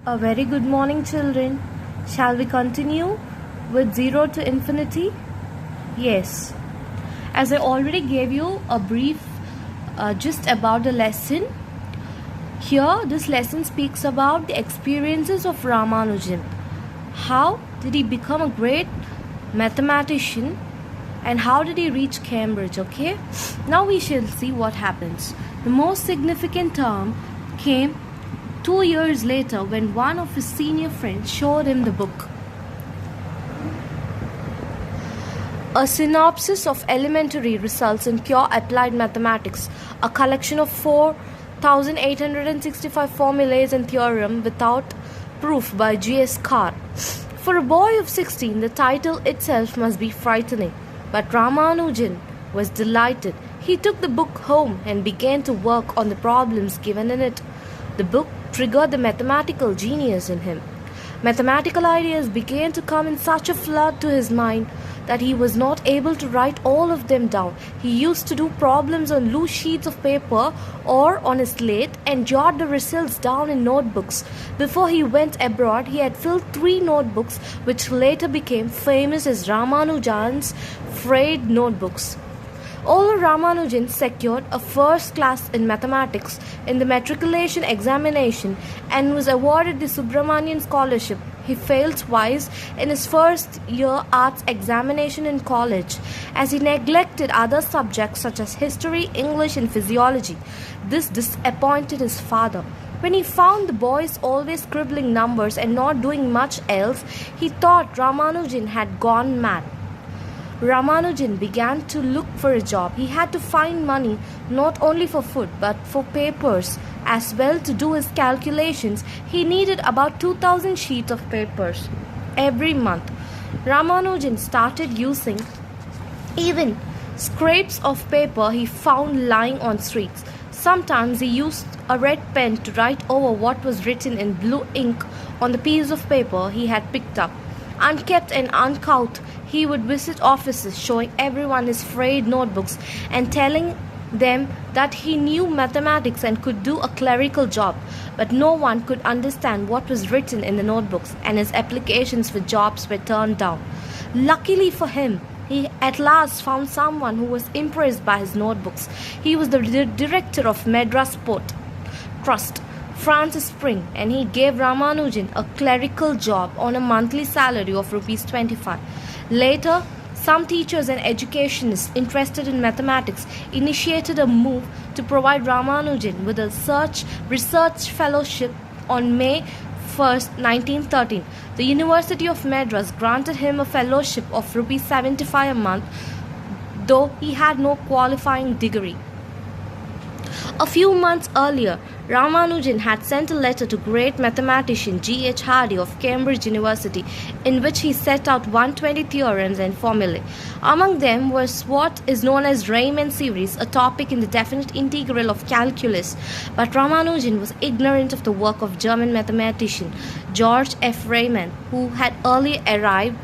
A very good morning, children. Shall we continue with 0 to infinity? Yes. As I already gave you a brief just about the lesson, here this lesson speaks about the experiences of Ramanujan. How did he become a great mathematician and how did he reach Cambridge? Okay, now we shall see what happens. The most significant term came 2 years later when one of his senior friends showed him the book, A Synopsis of Elementary Results in Pure Applied Mathematics, a collection of 4,865 formulas and theorems without proof by G.S. Carr. For a boy of 16, the title itself must be frightening, but Ramanujan was delighted. He took the book home and began to work on the problems given in it. The book triggered the mathematical genius in him. Mathematical ideas began to come in such a flood to his mind that he was not able to write all of them down. He used to do problems on loose sheets of paper or on his slate and jot the results down in notebooks. Before he went abroad, he had filled 3 notebooks, which later became famous as Ramanujan's Freud notebooks. Although Ramanujan secured a first class in mathematics in the matriculation examination and was awarded the Subramanian Scholarship, he failed twice in his first year arts examination in college, as he neglected other subjects such as history, English, and physiology. This disappointed his father. When he found the boys always scribbling numbers and not doing much else, he thought Ramanujan had gone mad. Ramanujan began to look for a job. He had to find money not only for food but for papers as well. To do his calculations, he needed about 2,000 sheets of papers every month. Ramanujan started using even scraps of paper he found lying on streets. Sometimes he used a red pen to write over what was written in blue ink on the piece of paper he had picked up. Unkept and uncouth, he would visit offices showing everyone his frayed notebooks and telling them that he knew mathematics and could do a clerical job. But no one could understand what was written in the notebooks, and his applications for jobs were turned down. Luckily for him, he at last found someone who was impressed by his notebooks. He was the director of Madras Port Trust, Francis Spring, and he gave Ramanujan a clerical job on a monthly salary of Rs 25. Later, some teachers and educationists interested in mathematics initiated a move to provide Ramanujan with a research fellowship on May 1, 1913. The University of Madras granted him a fellowship of Rs 75 a month, though he had no qualifying degree. A few months earlier, Ramanujan had sent a letter to great mathematician G. H. Hardy of Cambridge University, in which he set out 120 theorems and formulae. Among them was what is known as Riemann series, a topic in the definite integral of calculus. But Ramanujan was ignorant of the work of German mathematician George F. Riemann, who had early arrived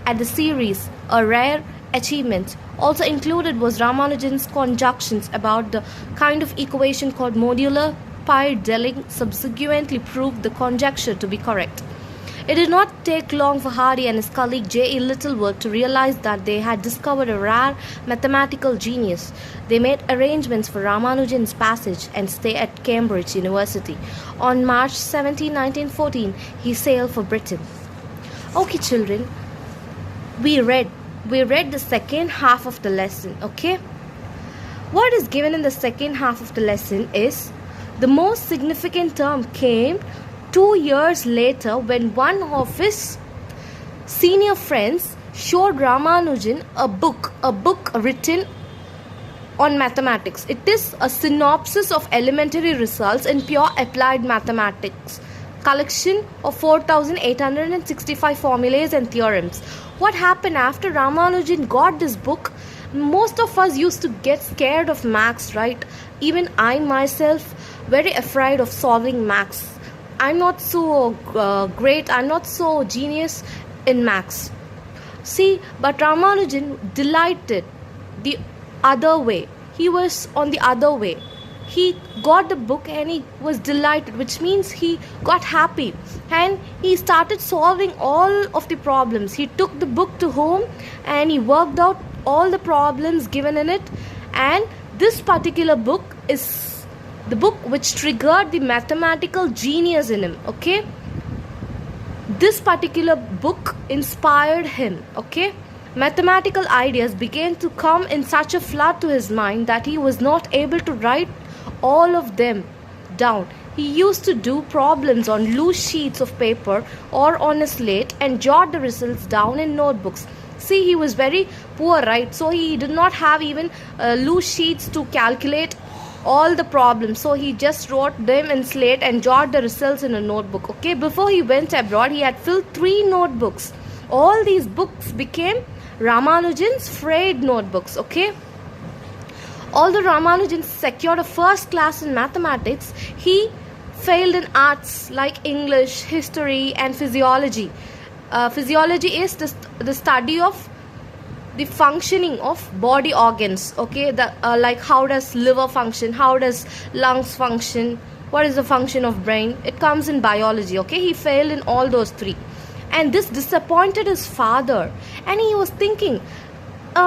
at the series, a rare achievement. Also included was Ramanujan's conjectures about the kind of equation called modular pi. Delling subsequently proved the conjecture to be correct. It did not take long for Hardy and his colleague J. E. Littlewood to realize that they had discovered a rare mathematical genius. They made arrangements for Ramanujan's passage and stay at Cambridge University. On March 17, 1914, he sailed for Britain. Okay, children, we read the second half of the lesson. Okay, what is given in the second half of the lesson is the most significant term came 2 years later when one of his senior friends showed Ramanujan a book written on mathematics. It is a synopsis of elementary results in pure applied mathematics, collection of 4,865 formulas and theorems. What happened after Ramanujan got this book? Most of us used to get scared of maths, right? Even I myself, very afraid of solving maths. I'm not so great, I'm not so genius in maths. See, but Ramanujan delighted the other way. He was on the other way. he got the book and he was delighted, which means he got happy, and he started solving all of the problems. He took the book to home and he worked out all the problems given in it, and this particular book is the book which triggered the mathematical genius in him. Okay, this particular book inspired him. Okay, mathematical ideas began to come in such a flood to his mind that he was not able to write all of them down. He used to do problems on loose sheets of paper or on a slate and jot the results down in notebooks. See, he was very poor, right? So he did not have even loose sheets to calculate all the problems. So he just wrote them in slate and jot the results in a notebook. Okay, before he went abroad, he had filled 3 notebooks. All these books became Ramanujan's Freud notebooks. Okay, although Ramanujan secured a first class in mathematics, he failed in arts like English, history, and physiology. Physiology is the study of the functioning of body organs. Okay, like how does liver function, how does lungs function, what is the function of brain. It comes in biology. Okay, he failed in all those 3, and this disappointed his father, and he was thinking,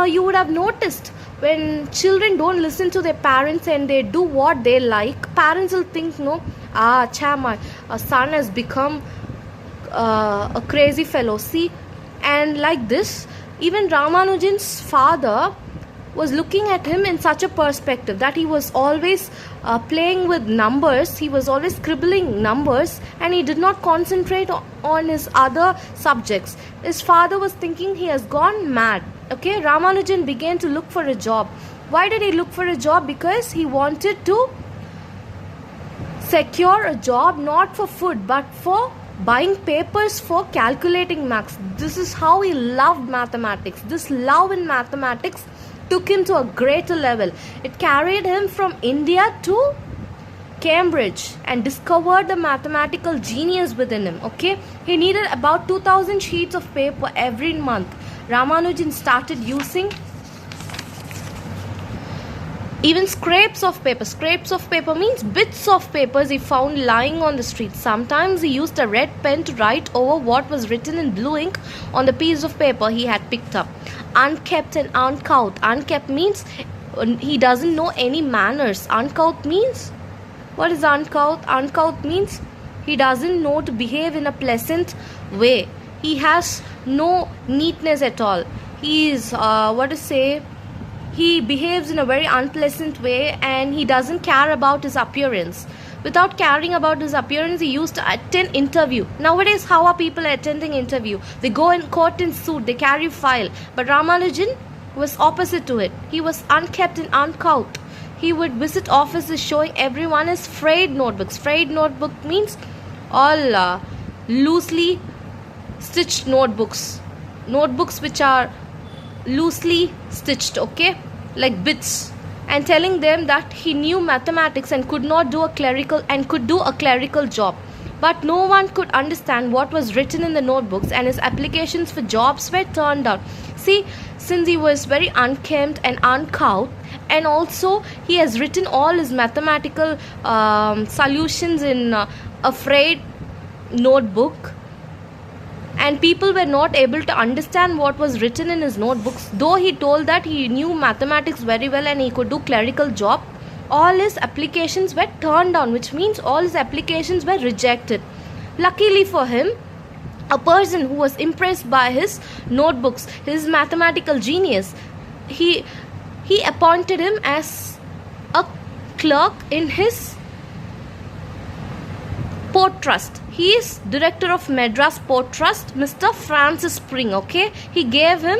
you would have noticed when children don't listen to their parents and they do what they like, parents will think, no, my son has become a crazy fellow. See, and like this, even Ramanujan's father was looking at him in such a perspective that he was always playing with numbers, he was always scribbling numbers, and he did not concentrate on his other subjects. His father was thinking he has gone mad. Okay, Ramanujan began to look for a job. Why did he look for a job? Because he wanted to secure a job not for food but for buying papers for calculating maths. This is how he loved mathematics. This love in mathematics took him to a greater level. It carried him from India to Cambridge and discovered the mathematical genius within him. Okay, he needed about 2000 sheets of paper every month. Ramanujan started using even scraps of paper. Scraps of paper means bits of papers he found lying on the street. Sometimes he used a red pen to write over what was written in blue ink on the piece of paper he had picked up. Unkempt and uncouth. Unkempt means he doesn't know any manners. Uncouth means, what is uncouth? Uncouth means he doesn't know to behave in a pleasant way. He has no neatness at all. He is he behaves in a very unpleasant way, and he doesn't care about his appearance. Without caring about his appearance, he used to attend interview. Nowadays, how are people attending interview? They go in court in suit, they carry file. But Ramanujan was opposite to it. He was unkempt and uncouth. He would visit offices showing everyone his Freud notebooks. Freud notebook means all loosely stitched notebooks. Notebooks which are loosely stitched, okay, like bits, and telling them that he knew mathematics and could do a clerical job. But no one could understand what was written in the notebooks, and his applications for jobs were turned down. See, since he was very unkempt and uncouth, and also he has written all his mathematical solutions in a Freud notebook, and people were not able to understand what was written in his notebooks. Though he told that he knew mathematics very well and he could do clerical job, all his applications were turned down, which means all his applications were rejected. Luckily for him, a person who was impressed by his notebooks, his mathematical genius, he appointed him as a clerk in his Port Trust. He is director of Madras Port Trust, Mr. Francis Spring. Okay, he gave him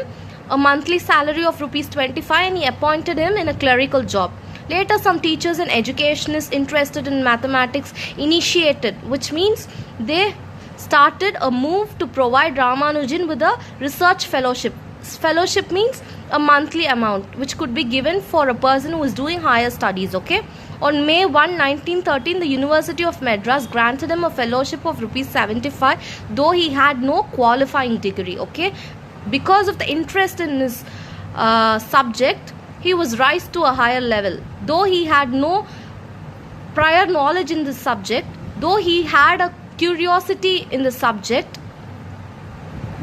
a monthly salary of ₹25 and he appointed him in a clerical job. Later, some teachers and educationists interested in mathematics initiated, which means they started a move to provide Ramanujan with a research fellowship. Fellowship means a monthly amount which could be given for a person who is doing higher studies. Okay, on May 1, 1913, the University of Madras granted him a fellowship of ₹75, though he had no qualifying degree. Okay, because of the interest in his subject, he was raised to a higher level. Though he had no prior knowledge in the subject, though he had a curiosity in the subject,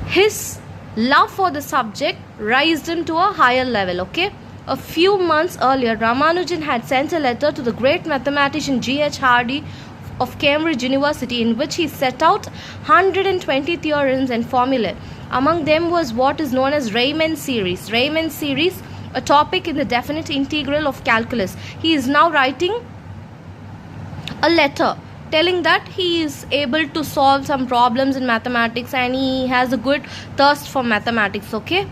his love for the subject raised him to a higher level. Okay, a few months earlier, Ramanujan had sent a letter to the great mathematician G.H. Hardy of Cambridge University, in which he set out 120 theorems and formulae. Among them was what is known as Riemann series. Riemann series, a topic in the definite integral of calculus. He is now writing a letter telling that he is able to solve some problems in mathematics and he has a good thirst for mathematics. Okay,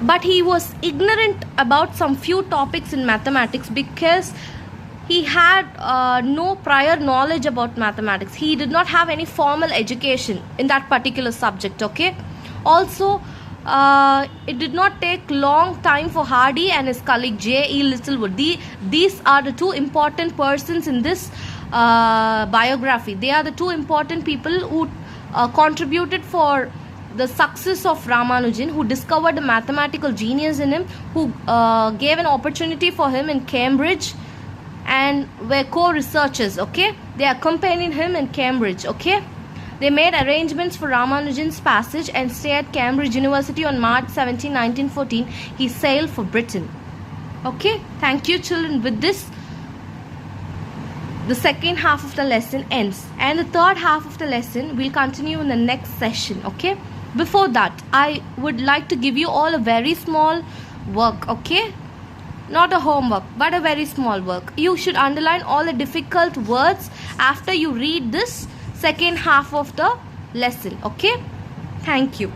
but he was ignorant about some few topics in mathematics because he had no prior knowledge about mathematics. He did not have any formal education in that particular subject. Okay, also it did not take long time for Hardy and his colleague J.E. Littlewood. These are the two important persons in this biography. They are the two important people who contributed for the success of Ramanujan, who discovered the mathematical genius in him, who gave an opportunity for him in Cambridge and were co-researchers. Okay, they accompanied him in Cambridge. Okay, they made arrangements for Ramanujan's passage and stay at Cambridge University on March 17, 1914. He sailed for Britain. Okay, thank you children. With this, the second half of the lesson ends, and the third half of the lesson will continue in the next session. Okay, before that, I would like to give you all a very small work. Okay, not a homework but a very small work. You should underline all the difficult words after you read this second half of the lesson. Okay, thank you.